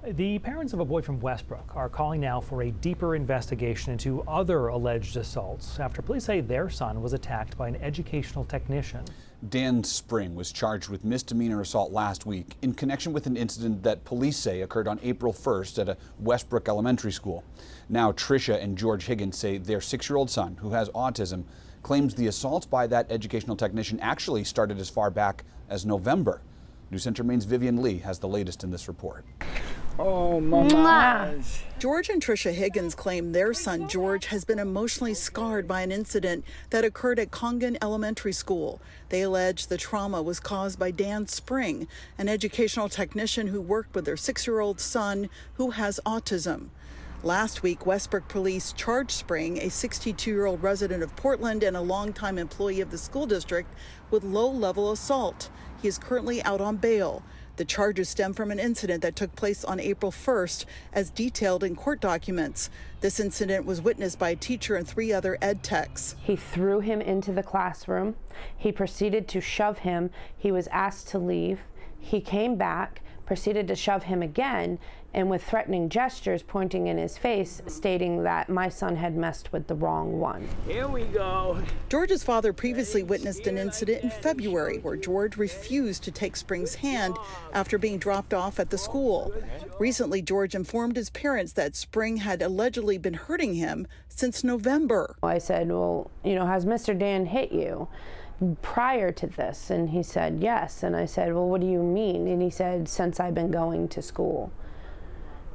The parents of a boy from Westbrook are calling now for a deeper investigation into other alleged assaults after police say their son was attacked by an educational technician. Dan Spring was charged with misdemeanor assault last week in connection with an incident that police say occurred on April 1st at a Westbrook elementary school. Now Tricia and George Higgins say their 6-year-old son, who has autism, claims the assaults by that educational technician actually started as far back as November. News Center Maine's Vivian Lee has the latest in this report. Oh, mama. George and Tricia Higgins claim their son George has been emotionally scarred by an incident that occurred at Congan Elementary School. They allege the trauma was caused by Dan Spring, an educational technician who worked with their 6-year-old son who has autism. Last week, Westbrook police charged Spring, a 62-year-old resident of Portland and a longtime employee of the school district, with low-level assault. He is currently out on bail. The charges stem from an incident that took place on April 1st, as detailed in court documents. This incident was witnessed by a teacher and 3 other ed techs. He threw him into the classroom. He proceeded to shove him. He was asked to leave. He came back, proceeded to shove him again, and with threatening gestures pointing in his face, stating that my son had messed with the wrong one. Here we go. George's father previously witnessed an incident in February where George refused to take Spring's hand after being dropped off at the school. Recently, George informed his parents that Spring had allegedly been hurting him since November. I said, well, has Mr. Dan hit you prior to this? And he said, yes. And I said, well, what do you mean? And he said, since I've been going to school.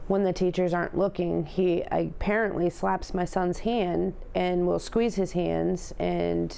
When the teachers aren't looking, he apparently slaps my son's hand and will squeeze his hands, and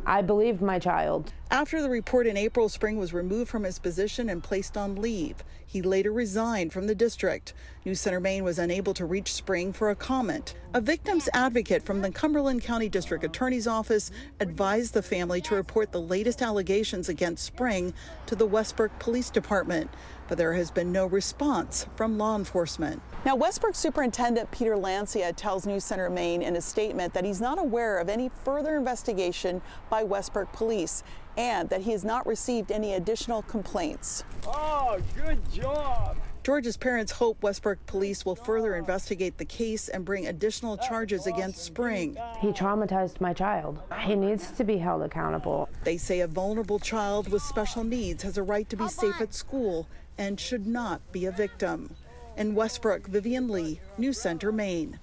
I believe my child. After the report in April, Spring was removed from his position and placed on leave. He later resigned from the district. News Center Maine was unable to reach Spring for a comment. A victim's advocate from the Cumberland County District Attorney's Office advised the family to report the latest allegations against Spring to the Westbrook Police Department, but there has been no response from law enforcement. Now, Westbrook Superintendent Peter Lancia tells News Center Maine in a statement that he's not aware of any further investigation by Westbrook Police and that he has not received any additional complaints. Oh, good job. George's parents hope Westbrook Police will further investigate the case and bring additional charges against Spring. He traumatized my child. He needs to be held accountable. They say a vulnerable child with special needs has a right to be safe at school and should not be a victim. In Westbrook, Vivian Lee, News Center, Maine.